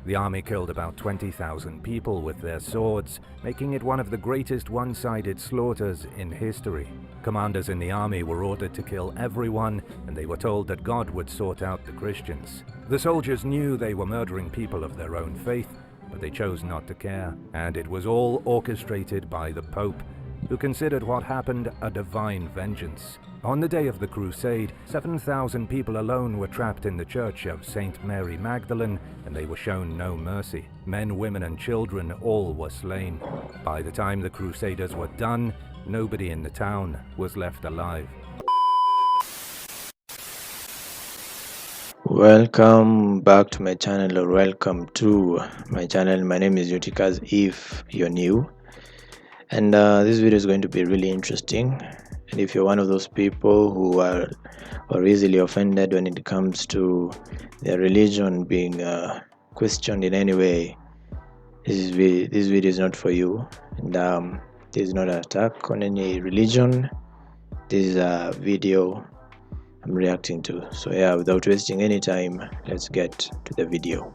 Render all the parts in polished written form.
The army killed about 20,000 people with their swords, making it one of the greatest one-sided slaughters in history. Commanders in the army were ordered to kill everyone, and they were told that God would sort out the Christians. The soldiers knew they were murdering people of their own faith, but they chose not to care, and it was all orchestrated by the Pope, who considered what happened a divine vengeance. On the day of the crusade, 7,000 people alone were trapped in the church of St. Mary Magdalene, and they were shown no mercy. Men, women, and children all were slain. By the time the crusaders were done, nobody in the town was left alive. Welcome back to my channel, or welcome to my channel. My name is Utikas if you're new, and this video is going to be really interesting. And if you're one of those people who are easily offended when it comes to their religion being questioned in any way, this video is not for you. And this is not an attack on any religion. This is a video I'm reacting to. So yeah, without wasting any time, let's get to the video.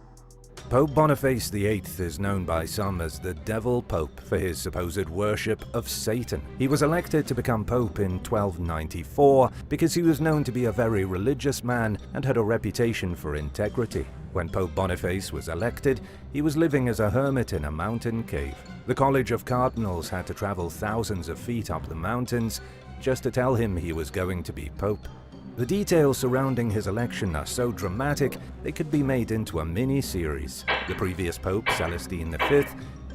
Pope Boniface VIII is known by some as the Devil Pope for his supposed worship of Satan. He was elected to become Pope in 1294 because he was known to be a very religious man and had a reputation for integrity. When Pope Boniface was elected, he was living as a hermit in a mountain cave. The College of Cardinals had to travel thousands of feet up the mountains just to tell him he was going to be Pope. The details surrounding his election are so dramatic, they could be made into a mini-series. The previous Pope, Celestine V,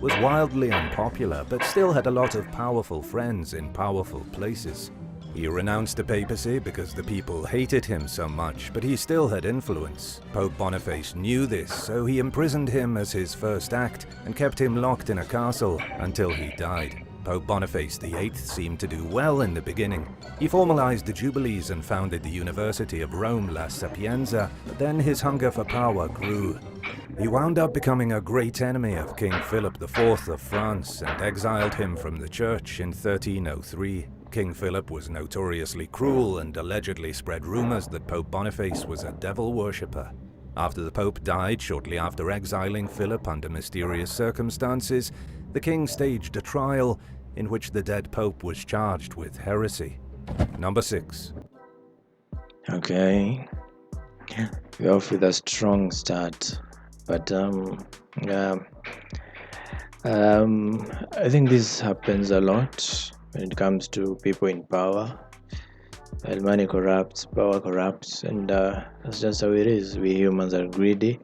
was wildly unpopular, but still had a lot of powerful friends in powerful places. He renounced the papacy because the people hated him so much, but he still had influence. Pope Boniface knew this, so he imprisoned him as his first act and kept him locked in a castle until he died. Pope Boniface VIII seemed to do well in the beginning. He formalized the Jubilees and founded the University of Rome La Sapienza, but then his hunger for power grew. He wound up becoming a great enemy of King Philip IV of France and exiled him from the church in 1303. King Philip was notoriously cruel and allegedly spread rumors that Pope Boniface was a devil worshipper. After the Pope died shortly after exiling Philip under mysterious circumstances, the king staged a trial in which the dead Pope was charged with heresy. Number 6. Okay, we're off with a strong start, but I think this happens a lot when it comes to people in power. Well, money corrupts, power corrupts, and that's just how it is. We humans are greedy,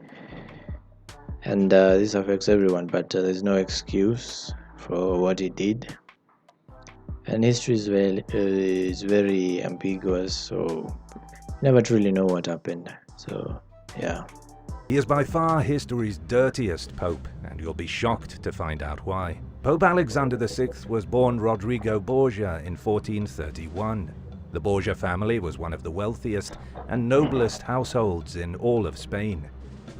and this affects everyone, but there's no excuse for what he did. And history is very ambiguous, so you never truly know what happened. So yeah. He is by far history's dirtiest pope, and you'll be shocked to find out why. Pope Alexander VI was born Rodrigo Borgia in 1431. The Borgia family was one of the wealthiest and noblest households in all of Spain.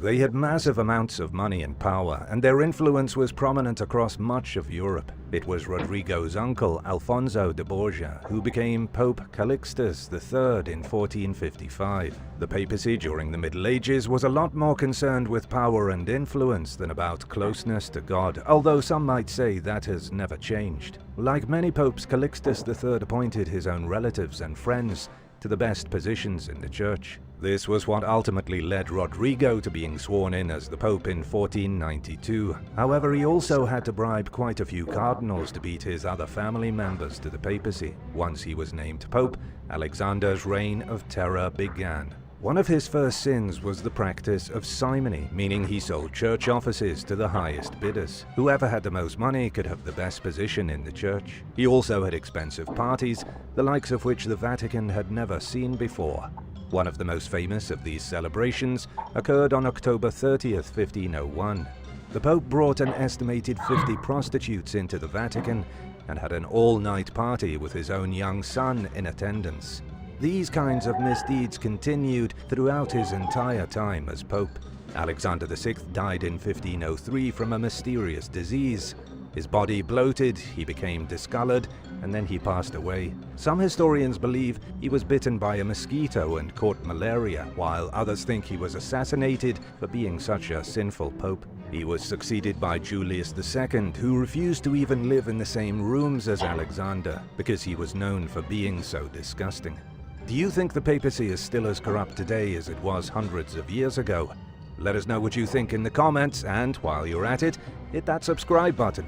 They had massive amounts of money and power, and their influence was prominent across much of Europe. It was Rodrigo's uncle, Alfonso de Borgia, who became Pope Calixtus III in 1455. The papacy during the Middle Ages was a lot more concerned with power and influence than about closeness to God, although some might say that has never changed. Like many popes, Calixtus III appointed his own relatives and friends to the best positions in the church. This was what ultimately led Rodrigo to being sworn in as the Pope in 1492. However, he also had to bribe quite a few cardinals to beat his other family members to the papacy. Once he was named Pope, Alexander's reign of terror began. One of his first sins was the practice of simony, meaning he sold church offices to the highest bidders. Whoever had the most money could have the best position in the church. He also had expensive parties, the likes of which the Vatican had never seen before. One of the most famous of these celebrations occurred on October 30th, 1501. The Pope brought an estimated 50 prostitutes into the Vatican and had an all-night party with his own young son in attendance. These kinds of misdeeds continued throughout his entire time as Pope. Alexander VI died in 1503 from a mysterious disease. His body bloated, he became discolored, and then he passed away. Some historians believe he was bitten by a mosquito and caught malaria, while others think he was assassinated for being such a sinful pope. He was succeeded by Julius II, who refused to even live in the same rooms as Alexander, because he was known for being so disgusting. Do you think the papacy is still as corrupt today as it was hundreds of years ago? Let us know what you think in the comments, and while you're at it, hit that subscribe button.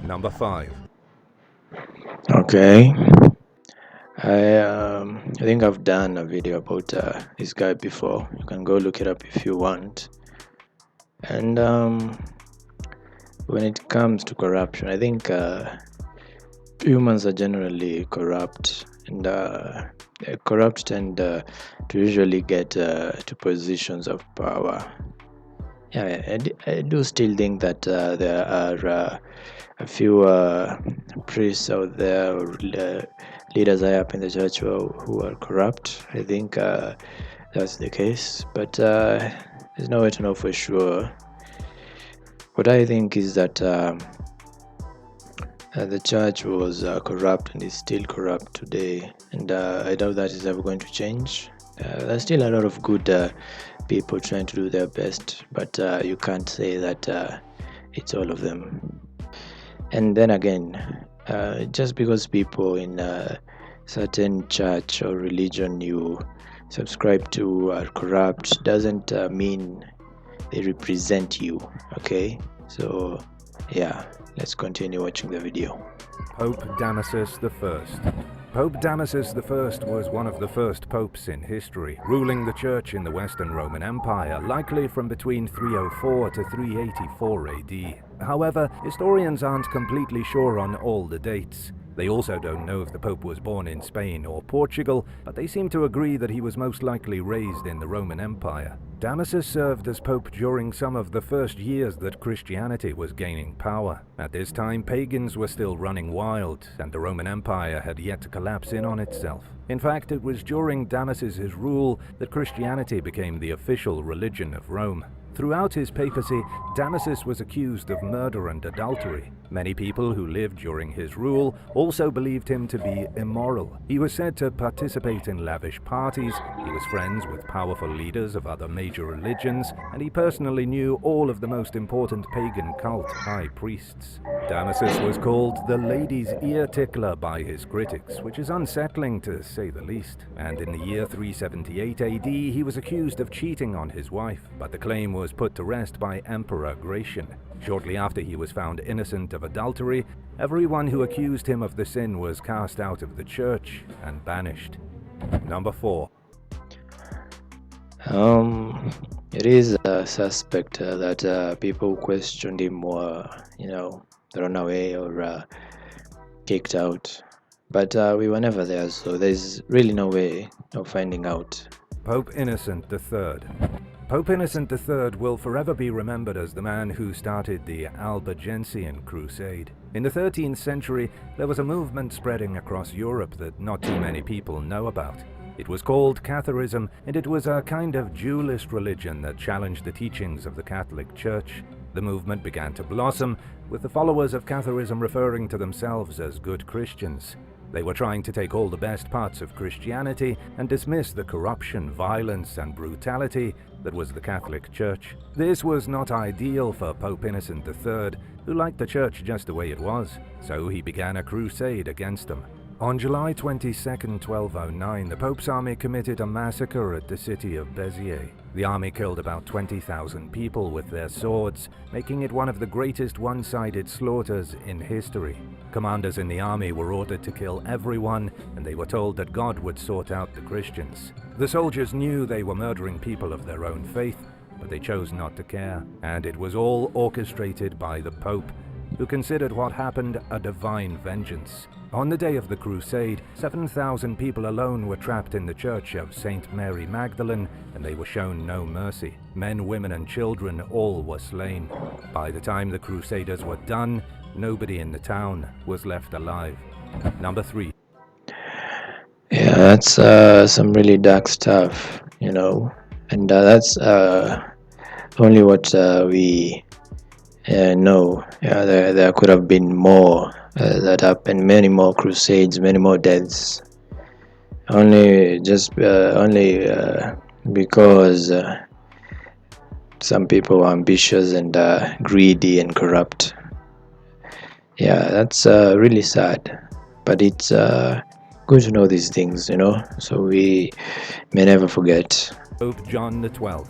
Number 5. Okay, I think I've done a video about this guy before. You can go look it up if you want. And when it comes to corruption, I think humans are generally corrupt, and corrupt tend to usually get to positions of power. Yeah, I do still think that there are a few priests out there, or leaders high up in the church who are corrupt. I think that's the case, but there's no way to know for sure. What I think is that the church was corrupt and is still corrupt today, and I doubt that is ever going to change. There's still a lot of good people trying to do their best, but you can't say that it's all of them. And then again, just because people in a certain church or religion you subscribe to are corrupt doesn't mean they represent you. Okay, so yeah, let's continue watching the video. Pope Damasus I. Pope Damasus I was one of the first popes in history, ruling the church in the Western Roman Empire, likely from between 304 to 384 AD. However, historians aren't completely sure on all the dates. They also don't know if the Pope was born in Spain or Portugal, but they seem to agree that he was most likely raised in the Roman Empire. Damasus served as Pope during some of the first years that Christianity was gaining power. At this time, pagans were still running wild, and the Roman Empire had yet to collapse in on itself. In fact, it was during Damasus's rule that Christianity became the official religion of Rome. Throughout his papacy, Damasus was accused of murder and adultery. Many people who lived during his rule also believed him to be immoral. He was said to participate in lavish parties, he was friends with powerful leaders of other major religions, and he personally knew all of the most important pagan cult high priests. Damasus was called the lady's ear tickler by his critics, which is unsettling to say the least. And in the year 378 AD, he was accused of cheating on his wife, but the claim was put to rest by Emperor Gratian. Shortly after he was found innocent of adultery, everyone who accused him of the sin was cast out of the church and banished. Number 4. It is a suspect that people questioned him were, thrown away or kicked out. But we were never there, so there's really no way of finding out. Pope Innocent III. Pope Innocent III will forever be remembered as the man who started the Albigensian Crusade. In the 13th century, there was a movement spreading across Europe that not too many people know about. It was called Catharism, and it was a kind of dualist religion that challenged the teachings of the Catholic Church. The movement began to blossom, with the followers of Catharism referring to themselves as good Christians. They were trying to take all the best parts of Christianity and dismiss the corruption, violence, and brutality that was the Catholic Church. This was not ideal for Pope Innocent III, who liked the Church just the way it was, so he began a crusade against them. On July 22, 1209, the Pope's army committed a massacre at the city of Béziers. The army killed about 20,000 people with their swords, making it one of the greatest one-sided slaughters in history. Commanders in the army were ordered to kill everyone, and they were told that God would sort out the Christians. The soldiers knew they were murdering people of their own faith, but they chose not to care, and it was all orchestrated by the Pope, who considered what happened a divine vengeance. On the day of the crusade, 7,000 people alone were trapped in the church of St. Mary Magdalene, and they were shown no mercy. Men, women, and children all were slain. By the time the crusaders were done, nobody in the town was left alive. Number 3. Yeah, that's some really dark stuff, and that's only what we No, yeah, there could have been more that happened, many more crusades, many more deaths. Only because some people were ambitious and greedy and corrupt. Yeah, that's really sad, but it's good to know these things, so we may never forget. Pope John XII.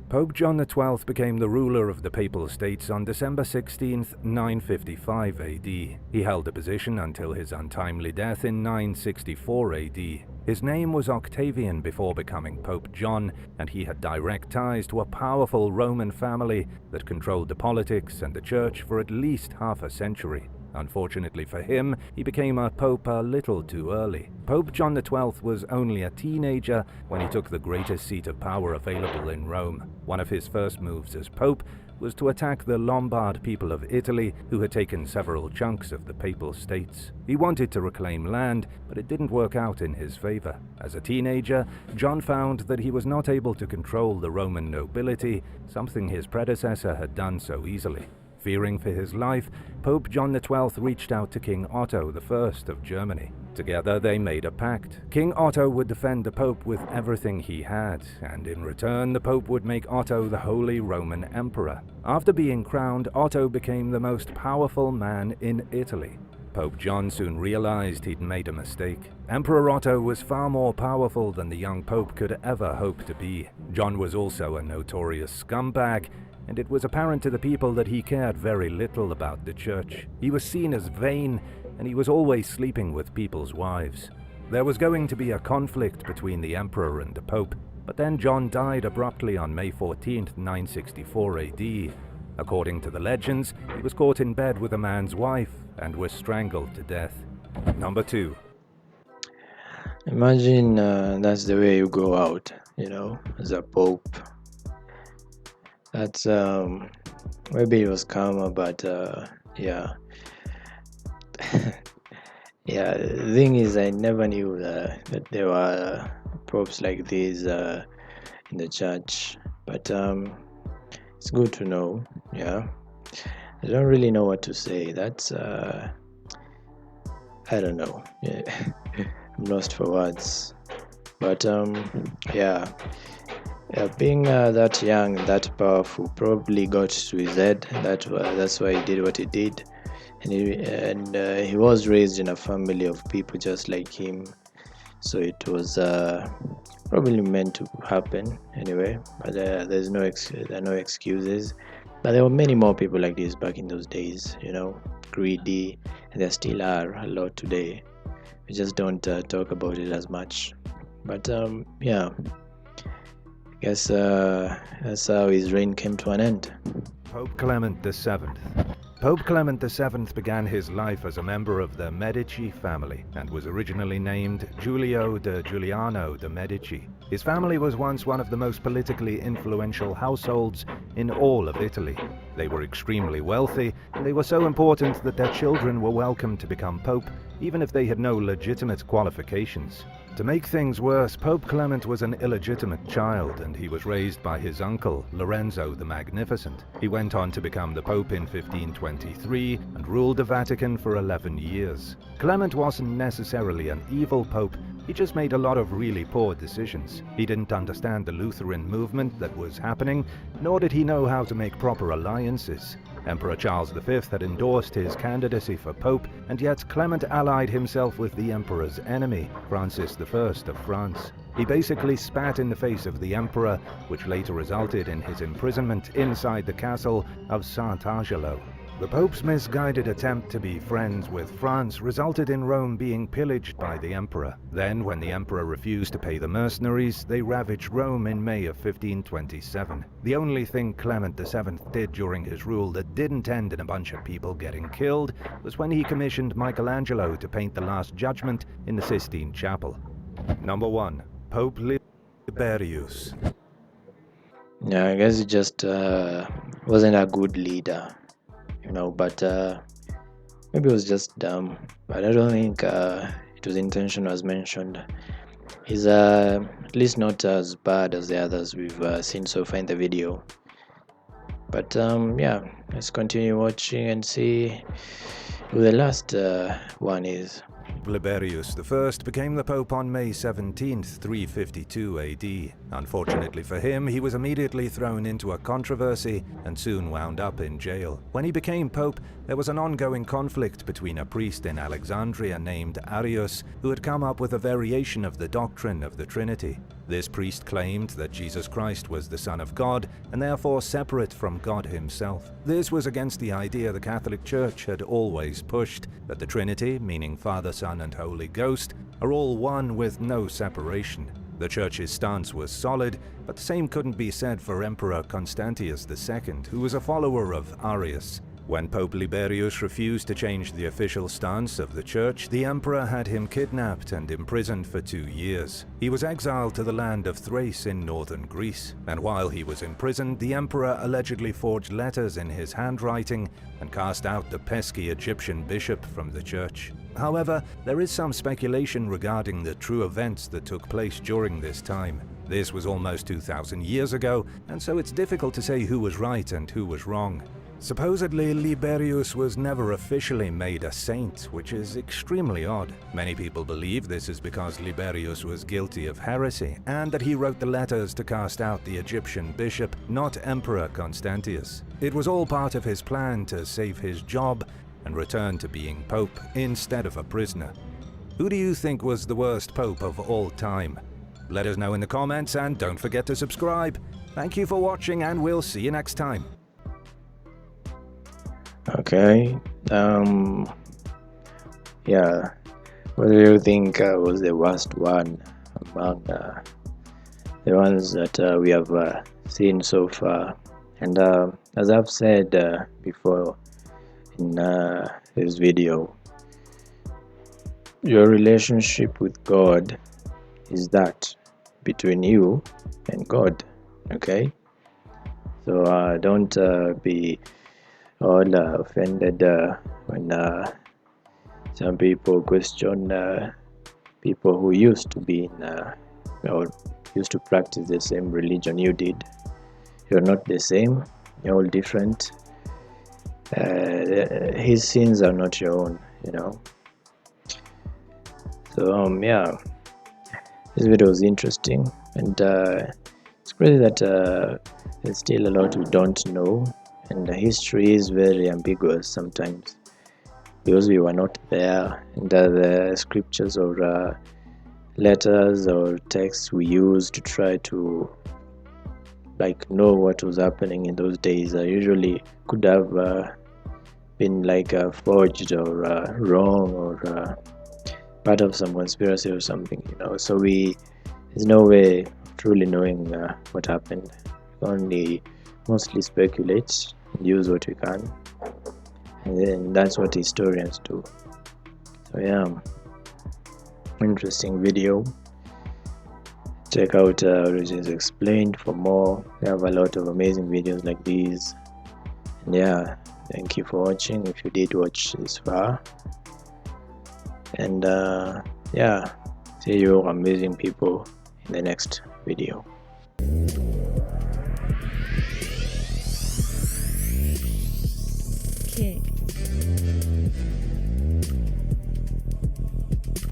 Pope John XII became the ruler of the Papal States on December 16, 955 AD. He held the position until his untimely death in 964 AD. His name was Octavian before becoming Pope John, and he had direct ties to a powerful Roman family that controlled the politics and the church for at least half a century. Unfortunately for him, he became a pope a little too early. Pope John XII was only a teenager when he took the greatest seat of power available in Rome. One of his first moves as pope was to attack the Lombard people of Italy, who had taken several chunks of the Papal States. He wanted to reclaim land, but it didn't work out in his favor. As a teenager, John found that he was not able to control the Roman nobility, something his predecessor had done so easily. Fearing for his life, Pope John XII reached out to King Otto I of Germany. Together they made a pact. King Otto would defend the Pope with everything he had, and in return the Pope would make Otto the Holy Roman Emperor. After being crowned, Otto became the most powerful man in Italy. Pope John soon realized he'd made a mistake. Emperor Otto was far more powerful than the young Pope could ever hope to be. John was also a notorious scumbag, and it was apparent to the people that he cared very little about the church. He was seen as vain, and he was always sleeping with people's wives. There was going to be a conflict between the emperor and the pope, but then John died abruptly on May 14, 964 AD. According to the legends, he was caught in bed with a man's wife and was strangled to death. Number 2. Imagine that's the way you go out, as a pope. That's maybe it was karma, but yeah. Yeah, the thing is, I never knew that there were popes like these in the church, but it's good to know. Yeah, I don't really know what to say. That's I don't know. Yeah. I'm lost for words, but yeah. Being that young, that powerful, probably got to his head. That's why he did what he did, and he was raised in a family of people just like him, so it was probably meant to happen anyway. But there are no excuses. But there were many more people like this back in those days, greedy, and there still are a lot today. We just don't talk about it as much. But yeah. Guess that's how his reign came to an end. Pope Clement VII. Pope Clement VII began his life as a member of the Medici family and was originally named Giulio de Giuliano de' Medici. His family was once one of the most politically influential households in all of Italy. They were extremely wealthy, and they were so important that their children were welcome to become pope, even if they had no legitimate qualifications. To make things worse, Pope Clement was an illegitimate child, and he was raised by his uncle, Lorenzo the Magnificent. He went on to become the Pope in 1523 and ruled the Vatican for 11 years. Clement wasn't necessarily an evil pope, he just made a lot of really poor decisions. He didn't understand the Lutheran movement that was happening, nor did he know how to make proper alliances. Emperor Charles V had endorsed his candidacy for pope, and yet Clement allied himself with the emperor's enemy, Francis I of France. He basically spat in the face of the emperor, which later resulted in his imprisonment inside the castle of Saint-Angelo. The Pope's misguided attempt to be friends with France resulted in Rome being pillaged by the emperor. Then, when the emperor refused to pay the mercenaries, they ravaged Rome in May of 1527. The only thing Clement VII did during his rule that didn't end in a bunch of people getting killed was when he commissioned Michelangelo to paint the Last Judgment in the Sistine Chapel. Number 1. Pope Liberius. Yeah, I guess he just wasn't a good leader. But maybe it was just dumb. But I don't think it was intentional, as mentioned. He's at least not as bad as the others we've seen so far in the video. But yeah, let's continue watching and see who the last one is. Liberius I became the Pope on May 17, 352 AD. Unfortunately for him, he was immediately thrown into a controversy and soon wound up in jail. When he became Pope, there was an ongoing conflict between a priest in Alexandria named Arius, who had come up with a variation of the doctrine of the Trinity. This priest claimed that Jesus Christ was the Son of God and therefore separate from God himself. This was against the idea the Catholic Church had always pushed, that the Trinity, meaning Father, Son, and Holy Ghost, are all one with no separation. The Church's stance was solid, but the same couldn't be said for Emperor Constantius II, who was a follower of Arius. When Pope Liberius refused to change the official stance of the Church, the emperor had him kidnapped and imprisoned for 2 years. He was exiled to the land of Thrace in northern Greece, and while he was imprisoned, the emperor allegedly forged letters in his handwriting and cast out the pesky Egyptian bishop from the Church. However, there is some speculation regarding the true events that took place during this time. This was almost 2,000 years ago, and so it's difficult to say who was right and who was wrong. Supposedly, Liberius was never officially made a saint, which is extremely odd. Many people believe this is because Liberius was guilty of heresy, and that he wrote the letters to cast out the Egyptian bishop, not Emperor Constantius. It was all part of his plan to save his job and return to being pope instead of a prisoner. Who do you think was the worst pope of all time? Let us know in the comments, and don't forget to subscribe. Thank you for watching, and we'll see you next time. Okay, yeah, what do you think was the worst one among the ones that we have seen so far? And as I've said before in this video, your relationship with God is that between you and God. Okay, so don't be all offended when some people question people who used to be in or used to practice the same religion you did. You're not the same, you're all different. His sins are not your own, you know. So yeah, this video was interesting, and it's crazy that there's still a lot we don't know. And the history is very ambiguous sometimes because we were not there, and the scriptures or letters or texts we use to try to know what was happening in those days usually could have been forged or wrong or part of some conspiracy or something, you know. So there's no way of truly knowing what happened. We only mostly speculate, use what we can, and then that's what historians do. So yeah, interesting video. Check out Origins Explained for more. We have a lot of amazing videos like these. And yeah, thank you for watching if you did watch this far. And yeah, see you amazing people in the next video.